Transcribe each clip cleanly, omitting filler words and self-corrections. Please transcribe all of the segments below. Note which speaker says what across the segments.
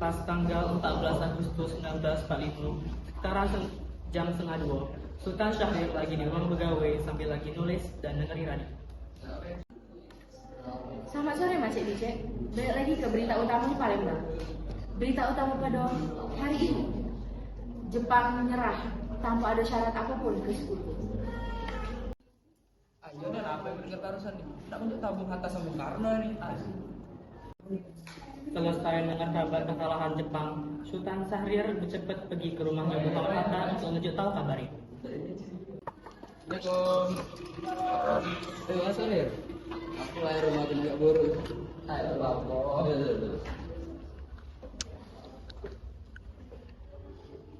Speaker 1: pas tanggal 14 Agustus 1945, sekitar jam setengah 2, Sultan Syahrir lagi di ruang pegawai sambil lagi nulis dan dengerin radio.
Speaker 2: Selamat sore Mas Cik Dicek. Balik lagi ke berita utama di Palembang. Berita utama pada hari ini, Jepang menyerah tanpa ada syarat apapun ke Sekutu.
Speaker 3: Ayo dan apa yang berdekat barusan nih? Tak untuk tabung Hatta sama Bung Karno nih.
Speaker 1: Selesai dengar kabar kesalahan Jepang, Sultan Syahrir bercepat pergi ke rumahnya Muhammad Hatta untuk menunjuk tahu kabar itu.
Speaker 3: Assalamualaikum. Terima kasih. Aku lahir rumah juga buruk. Ayo lapor.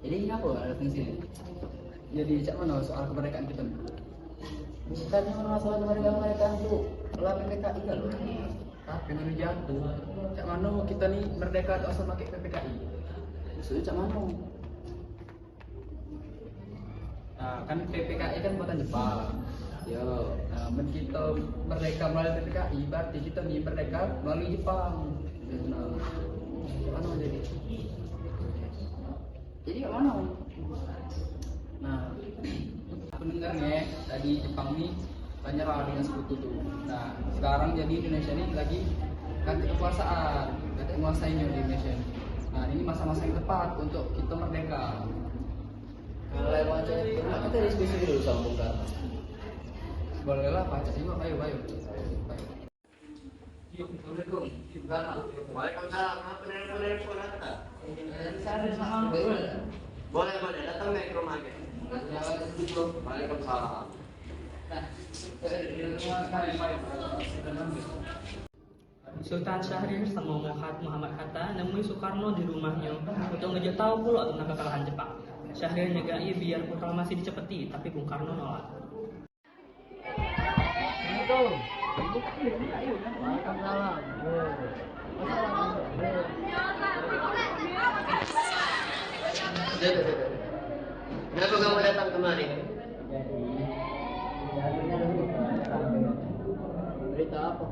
Speaker 3: Jadi apa ada fungsi? Jadi cak mana soal kemerdekaan kita? Bukannya masalah kemerdekaan itu lah PPKI kan loh. Tapi baru jatuh. Cak mana kita nih merdeka tuh asal pakai PPKI? Maksudnya cak mana? Nah, kan PPKI kan buatan Jepang. Yo, nah, kita merdeka melalui PPKI, berarti kita nih merdeka melalui Jepang. Nah, mana jadi? Jadi mana? Nah, aku dengarnya tadi Jepang nih menyerah dengan sekutu tuh. Nah, sekarang jadi Indonesia ini lagi ganti kekuasaan, ganti menguasainya di Indonesia. Nah, ini masa-masa yang tepat untuk kita merdeka.
Speaker 4: Kalau macam itu, kita diskusi dulu sama Bung Karno.
Speaker 3: Bolehlah baca juga, ayo.
Speaker 4: Assalamualaikum. Waalaikumsalam. Apa telepon Hatta? Boleh. Datang naik ke rumah kita. Waalaikumsalam.
Speaker 1: Sultan Syahrir sama Muhammad Hatta nemui Soekarno di rumahnya untuk ngejak tahu pula tentang kekalahan Jepang. Syahrir nyegai biar proklamasi dicepeti, tapi Bung Karno nolak.
Speaker 4: Waalaikumsalam. Kenapa kamu datang kemari? Berita apa?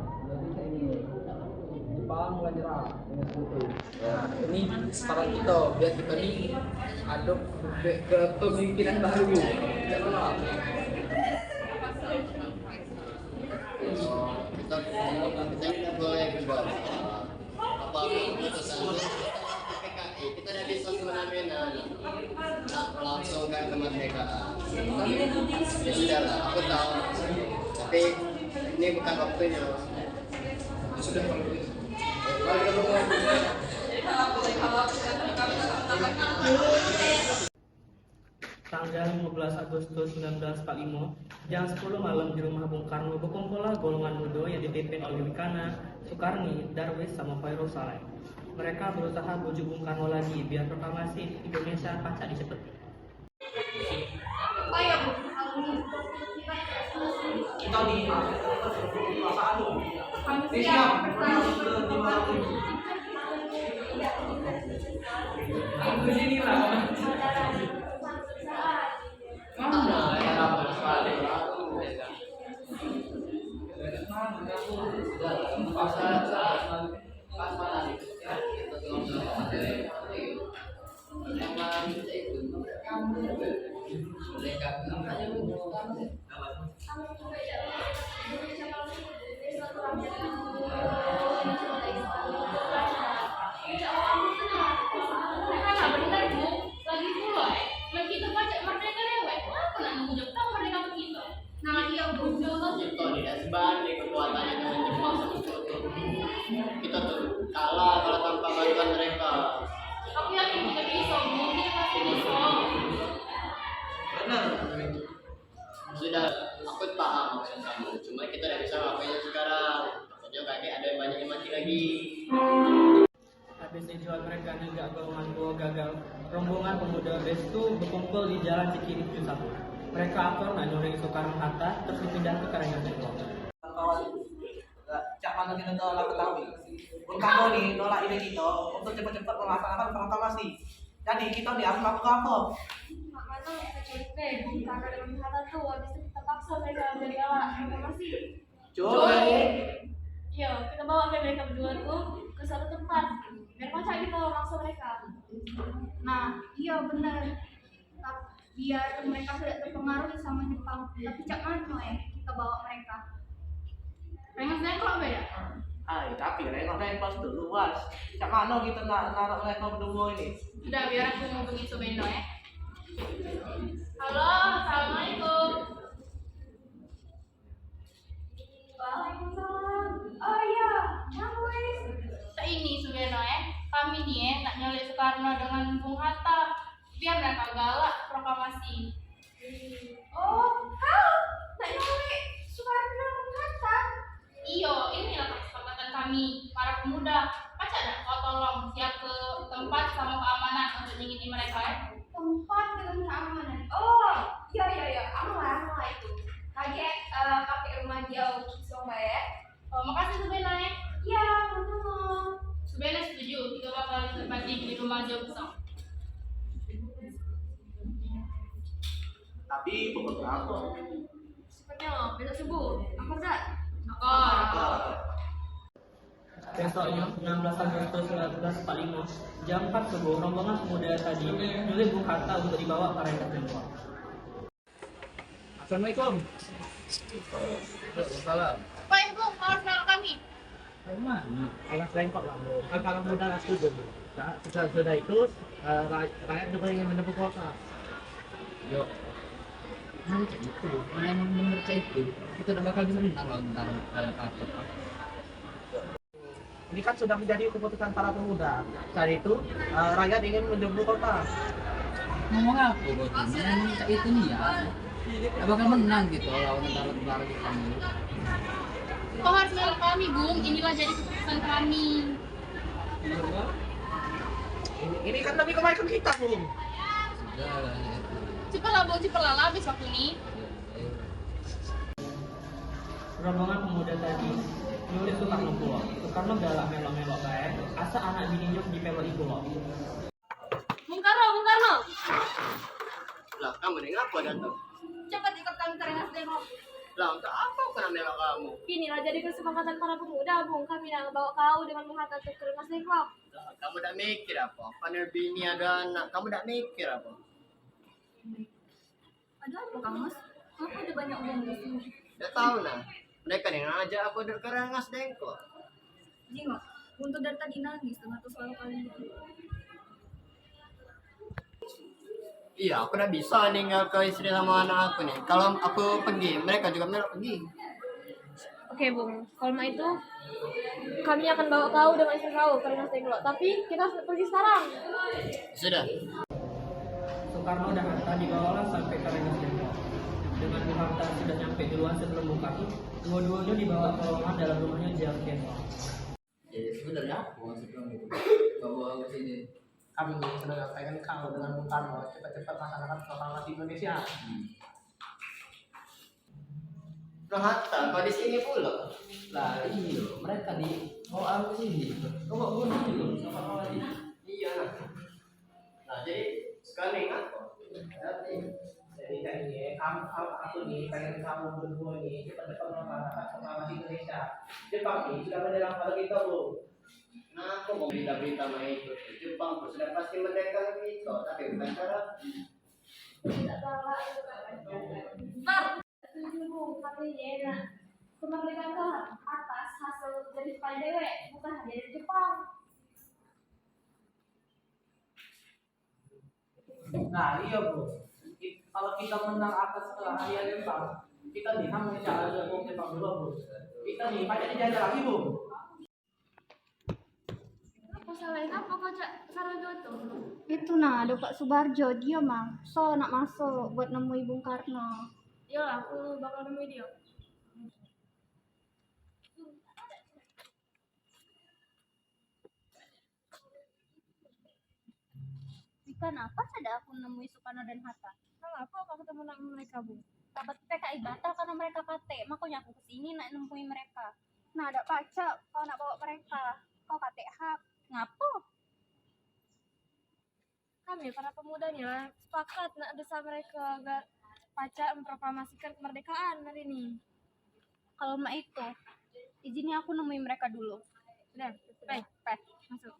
Speaker 3: Jepang menyerah dengan sekutu. Nah, ini sekarang kita biar kita nih aduk ke pemimpinan baru. Tidak kenal.
Speaker 4: Kita tidak boleh berdoa. Apa keputusan PPKI kita tidak bisa semena-mena langsung ke kemerdekaan. Ya sudahlah, aku tahu. Tapi ini bukan waktunya.
Speaker 3: Sudah kalau begitu.
Speaker 1: Tanggal 15 Agustus 1945, jam 10 malam di rumah Bung Karno berkumpullah golongan muda yang dipimpin oleh Wikana, Soekarni, Darwis, sama Fairul Saleh. Mereka berusaha bujuk Bung Karno lagi biar proklamasi Indonesia pacak dicepeti.
Speaker 3: Kita di kekuasaan tuh. Siap. Aku sini lah.
Speaker 4: Kekuatannya dengan Jepang sekutu. Kita tuh kalah kalau tanpa bantuan mereka.
Speaker 5: Aku yakin kita bisa, mungkin pasti bisa.
Speaker 4: Benar. Sudah, aku paham maksud kamu. Cuma kita tidak bisa ngapainnya sekarang. Maksudnya kakek ada yang banyak yang mati lagi.
Speaker 1: Habis dijual mereka juga golongan gua gagal. Rombongan pemuda Bestu berkumpul di Jalan Cikini 71. Mereka akur nak nyuring Soekarno Hatta terus dipindah ke Karanganyar.
Speaker 6: Cak mana kita telah ketahui, Bung Karno nih nolak ide kita untuk cepat-cepat melaksanakan proklamasi. Jadi kita harus melakukan apa?
Speaker 5: Mak mana bisa culik Bung Karno dan Bung Hatta tuh habis itu kita paksa mereka menjadi alat proklamasi.
Speaker 6: Culik.
Speaker 5: Iya, kita kita bawa mereka berdua tuh ke suatu tempat biar kocak gitu maksa mereka. Nah iya benar, biar mereka tidak terpengaruh sama Jepang. Tapi cak mana ya kita bawa mereka? Pengen kok beda?
Speaker 6: Tapi rengok dulu luas. Cak mana kita naruh rengok berdua ini?
Speaker 5: Udah biar aku ngomongin Subendo ya. Halo, assalamualaikum. Waalaikumsalam. Oh iya, wis. Ini Subendo ya. Kami nih ya nak nyolek Soekarno dengan Bung Hatta biar mereka galak proklamasi. Oh, kau nak nyolek Soekarno Bung Hatta? Iyo, inilah kesepakatan kami para pemuda. Kaca ada kau tolong siap ke tempat sama keamanan untuk nyingini mereka ya. Tempat dengan keamanan. Oh, iya, aman itu. Kaget pakai rumah jauh Somba ya. Oh, makasih Subena ya. Iya, sama-sama. Subena setuju, kita bakal berbagi di rumah jauh Somba.
Speaker 6: Tapi pokoknya apa?
Speaker 5: Sepertinya besok subuh. Apa enggak? Akor.
Speaker 1: Besoknya, 16 Agustus 1945, jam 4 subuh, rombongan pemuda tadi nyulik Bung Hatta untuk dibawa ke Rengas Dengklok.
Speaker 3: Assalamualaikum. Salam.
Speaker 5: Pak Ibu, mau kenal kami?
Speaker 7: Mana? Alas lengkap lah, Bu. Kalau muda lah setuju, Bu. Sudah itu, rakyat juga ingin menebus kota.
Speaker 3: Yuk. Nanti itu, mana yang menurut saya itu, kita udah bakal bisa menang loh tentang kartu.
Speaker 7: Ini kan sudah menjadi keputusan para pemuda. Saat itu, rakyat ingin menebus kota.
Speaker 3: Ngomong apa gue tuh? Mana yang itu nih ya? Gak bakal menang gitu lawan tentara kita ini.
Speaker 5: Kau harus menolak kami, Bung. Inilah jadi keputusan kami.
Speaker 7: Ini kan demi kebaikan kita, Bu.
Speaker 3: Sudah lah ya.
Speaker 5: Cepatlah, Bung. Cepatlah, habis waktu ini.
Speaker 1: Rombongan pemuda tadi nyulik Soekarno pulau. Soekarno galak melok-melok kae, asa anak bini nyok di pelok ibu lo.
Speaker 5: Bung Karno.
Speaker 4: Lah, kamu ini ngapa datang?
Speaker 5: Cepat ikut kami ke Rengas Dengklok.
Speaker 4: Lah, untuk apa aku kena melok kamu?
Speaker 5: Inilah jadi kesepakatan para pemuda, Bung. Kami nak bawa kau dengan Bung Hatta ke Rengas Dengklok.
Speaker 4: Lah, kamu tak mikir apa? Panel bini ada anak, kamu tak mikir apa?
Speaker 5: Ada apa, Kang Mas? Kenapa ada banyak orang di sini?
Speaker 4: Udah tahu nah, mereka nih ngajak aku ke Rengas Dengklok.
Speaker 5: Jingok, untuk dari tadi nangis dengan suara kalian.
Speaker 4: Iya, aku udah bisa ninggal ke istri sama anak aku nih. Kalau aku pergi, mereka juga melok pergi.
Speaker 5: Oke, Bung. Kalau mau itu, kami akan bawa kau dengan istri kau ke Rengas Dengklok. Tapi kita harus pergi sekarang.
Speaker 4: Sudah.
Speaker 1: Soekarno dan Hatta dibawalah sampai ke Rengas Dengklok. Dengan Bung Hatta sudah nyampe duluan sebelum Bung Karno, dua-duanya dibawa ke ruangan dalam rumahnya jam besok.
Speaker 3: Ya sebenarnya apa maksudnya itu? Bawa ke sini.
Speaker 6: Kami sudah pengen kau dengan Bung Karno cepat-cepat laksanakan proklamasi Indonesia.
Speaker 4: Nah, Hatta, kau di sini pula.
Speaker 3: Lah iya, mereka di mau aku sini. Kau mau bunuh juga sama lagi.
Speaker 4: Iya. Nah, jadi sekarang apa?
Speaker 6: Jadi tadi aku nih pengen kamu berdua nih cepat-cepat melaksanakan proklamasi Indonesia. Jepang nih sudah menyerang pada kita, Bu.
Speaker 4: Nah, aku mau berita-berita mah itu. Jepang pun sudah pasti merdeka kita, tapi bukan cara.
Speaker 5: Bar, setuju, Bung. Kami enak. Kemerdekaan ke atas hasil dari dewe, bukan hanya dari Jepang.
Speaker 6: Nah iya, Bu. Kalau kita menang atas area Jepang, kita nih hamil cara Jepang dulu, Bu. Kita nih banyak dijajah lagi, Bu.
Speaker 5: Salahin apa kau cak Saragoto?
Speaker 8: Itu nah ada Pak Subarjo, dia mah so nak masuk buat nemui Bung Karno.
Speaker 5: Iya, aku bakal nemuin dia.
Speaker 8: Ikan apa ada aku nemui Soekarno dan Hatta?
Speaker 5: Kenapa kau ketemu sama mereka, Bung?
Speaker 8: Dapat PKI batal karena mereka kate, makanya aku kesini nak nemui mereka. Nah ada pacar, kau nak bawa mereka, kau kate hak, ngapo?
Speaker 5: Kami para pemuda nih lah sepakat nak desa mereka agar Pacak memproklamasikan kemerdekaan hari ini.
Speaker 8: Kalau mak itu, Izinnya aku nemuin mereka dulu. Udah, masuk.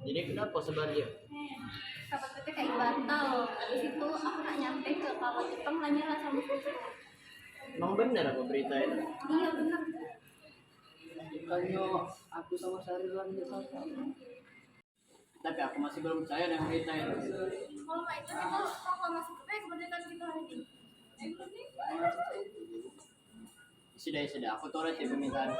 Speaker 4: Jadi kenapa sebenarnya?
Speaker 8: Kapal PT kayak batal. Habis itu aku nggak nyampe ke kapal Jepang hanya lah sama susu.
Speaker 4: Emang benar apa berita itu?
Speaker 8: Iya benar.
Speaker 3: Bukannya aku sama Syarilan di sana.
Speaker 4: Tapi aku masih belum percaya dengan berita itu.
Speaker 8: Kalau nggak itu kita masuk ke kebanyakan kita hari ini.
Speaker 4: Sudah, aku turuti permintaan.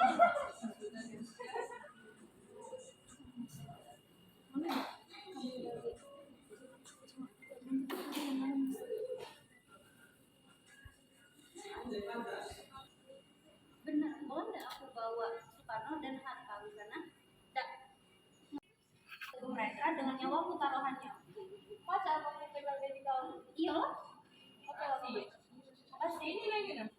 Speaker 8: Benar, boleh nggak aku bawa Soekarno dan Hatta di sana? Mereka dengan nyawaku taruhannya. Masa aku pegang dari kau? Iyalah. Oke. Makasih. Ini lagi dong.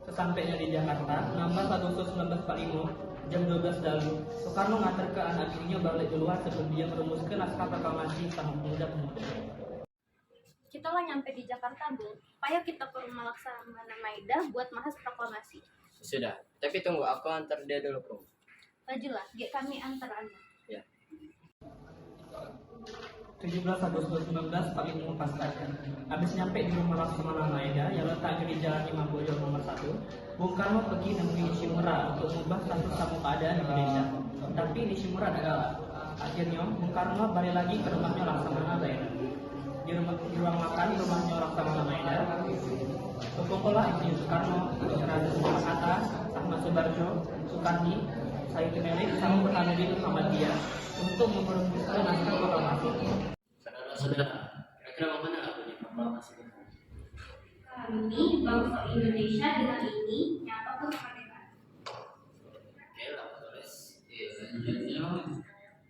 Speaker 1: Sesampainya di Jakarta, 16 Agustus 1945, jam 12 dalu, Soekarno ngantar ke anak tirinya balik keluar sebelum dia merumuskan naskah proklamasi sama pemuda-pemuda.
Speaker 8: Kita lah nyampe di Jakarta, Bu. Ayo kita ke rumah Laksamana Maeda buat bahas proklamasi.
Speaker 4: Sudah, tapi tunggu aku antar dia dulu, Bro.
Speaker 8: Majulah, kami antar Anda.
Speaker 1: 17 Agustus 1945 Pasca. Habis nyampe di rumah Laksamana Maeda yang letaknya di Jalan Imam Bonjol nomor 1, Bung Karno pergi menemui Nishimura untuk mengubah status tamu keadaan Indonesia. Tapi Nishimura gagal. Akhirnya Bung Karno balik lagi ke rumahnya Laksamana Maeda. Di ruang makan rumahnya Laksamana Maeda, berkumpullah Insinyur Soekarno, Soekarno Hatta, Ahmad Subarjo, Soekarni, Said Melik, sama Burhanuddin Muhammadiyah untuk merumuskan naskah proklamasi.
Speaker 4: Saudara-saudara, kira-kira bagaimana lagunya proklamasi itu?
Speaker 8: Kami bangsa Indonesia dengan ini nyata kemerdekaan.
Speaker 4: Oke, aku tulis. Selanjutnya,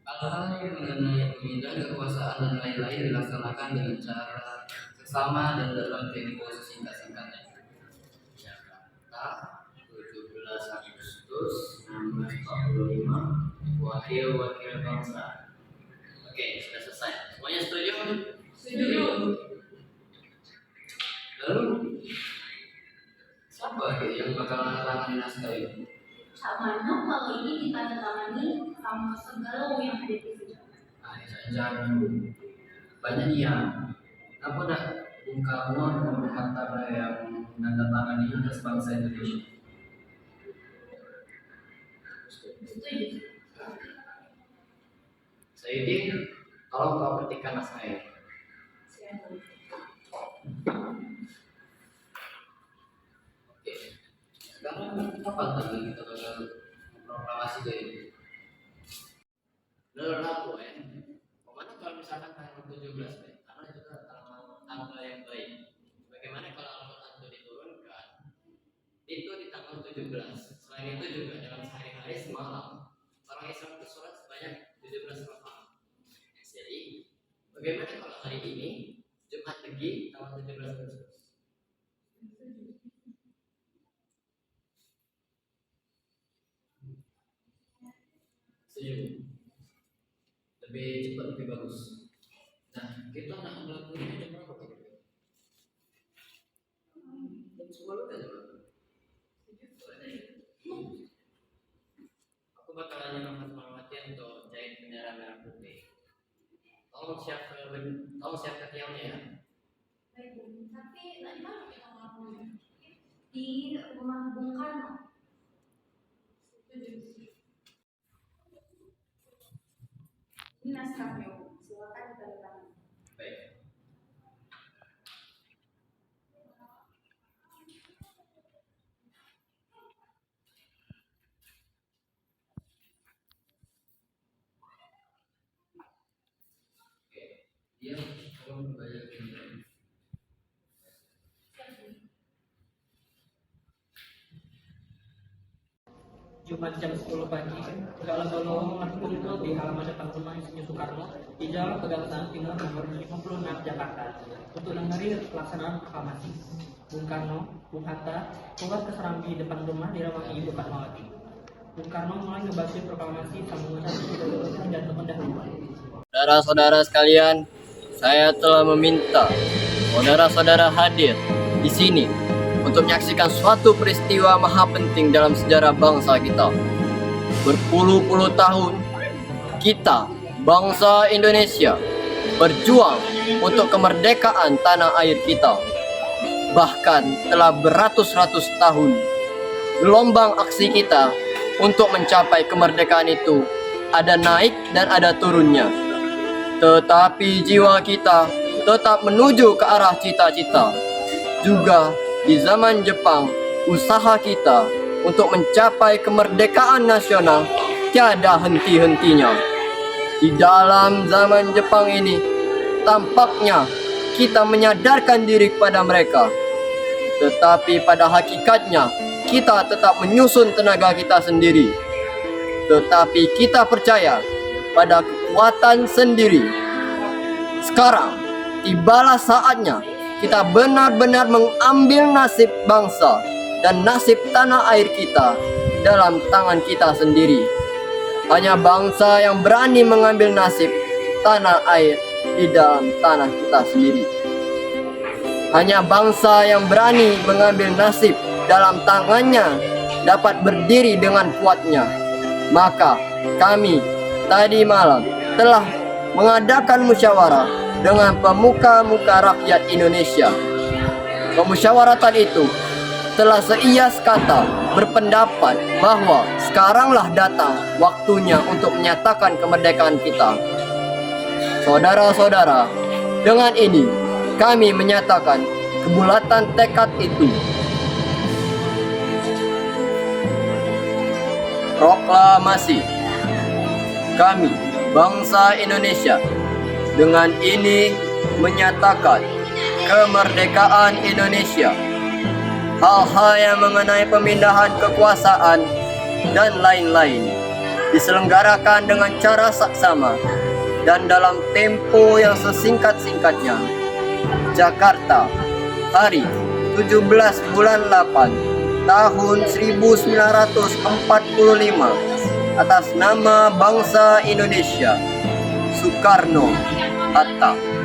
Speaker 4: hal-hal yang mengenai pemindahan kekuasaan dan lain-lain dilaksanakan dengan cara seksama dan dalam tempo sesingkat-singkatnya. Jakarta, 17 Agustus 1945, Wakil-wakil bangsa. Oke, sudah selesai. Semuanya setuju?
Speaker 5: Setuju.
Speaker 4: Lalu, siapa yang bakal menandatangani naskah itu?
Speaker 8: Sama kalau ini ditandatangani sama segala yang ada di sini.
Speaker 4: Nah, saya banyak yang apa dah Bung Karno dan Bung Hatta yang menandatangani atas bangsa Indonesia.
Speaker 8: Setuju.
Speaker 4: Sayyidi, tolong kau petikan naskah ini. Oke, sekarang kapan tadi kita bakal proklamasi ke ini? Lalu aku bagaimana kalau misalkan tanggal 17 karena itu tanggal yang baik. Bagaimana kalau Al-Quran itu diturunkan itu di tanggal 17. Selain itu juga dalam sehari-hari semalam orang Islam itu sholat sebanyak 17 rakaat. Jadi bagaimana kalau hari ini Jumat Legi tanggal 17 Agustus? Setuju. Lebih cepat lebih bagus. Nah, kita nak melakukannya jam berapa kira-kira? Jam 10 kan coba? Aku bakalan nyuruh Mas untuk jahit bendera merah putih. Tolong siapkan tiangnya ya.
Speaker 8: Baik, tapi tadi mana kita ngelakuinnya? Di rumah Bung Karno. Ini naskahnya, Bu. Silakan ditandatangani.
Speaker 4: Baik. Oke, dia tolong membayar ini.
Speaker 1: Jumat jam 10 pagi, segala-galanya berkumpul di halaman depan rumah Insinyur Soekarno di Jalan Pegangsaan Timur nomor 56 Jakarta untuk menghadiri pelaksanaan proklamasi. Bung Karno, Bung Hatta, keluar ke serambi depan rumah dirawati Ibu Fatmawati. Bung Karno mulai ngebacain proklamasi sama mengucapkan pidato pendahuluan.
Speaker 4: Saudara-saudara sekalian, saya telah meminta saudara-saudara hadir di sini untuk menyaksikan suatu peristiwa maha penting dalam sejarah bangsa kita. Berpuluh-puluh tahun kita, bangsa Indonesia, berjuang untuk kemerdekaan tanah air kita. Bahkan telah beratus-ratus tahun gelombang aksi kita untuk mencapai kemerdekaan itu ada naik dan ada turunnya. Tetapi jiwa kita tetap menuju ke arah cita-cita. Juga di zaman Jepang, usaha kita untuk mencapai kemerdekaan nasional tiada henti-hentinya. Di dalam zaman Jepang ini, tampaknya kita menyadarkan diri kepada mereka. Tetapi pada hakikatnya, kita tetap menyusun tenaga kita sendiri. Tetapi kita percaya pada kekuatan sendiri. Sekarang, tibalah saatnya kita benar-benar mengambil nasib bangsa dan nasib tanah air kita dalam tangan kita sendiri. Hanya bangsa yang berani mengambil nasib tanah air di dalam tanah kita sendiri. Hanya bangsa yang berani mengambil nasib dalam tangannya dapat berdiri dengan kuatnya. Maka kami tadi malam telah mengadakan musyawarah dengan pemuka-muka rakyat Indonesia. Pemusyawaratan itu telah seias kata berpendapat bahwa sekaranglah datang waktunya untuk menyatakan kemerdekaan kita. Saudara-saudara, dengan ini kami menyatakan kebulatan tekad itu. Proklamasi. Kami, bangsa Indonesia, dengan ini menyatakan kemerdekaan Indonesia. Hal-hal yang mengenai pemindahan kekuasaan dan lain-lain diselenggarakan dengan cara saksama dan dalam tempo yang sesingkat-singkatnya. Jakarta, hari 17 bulan 8 tahun 1945 atas nama bangsa Indonesia. Soekarno-Hatta.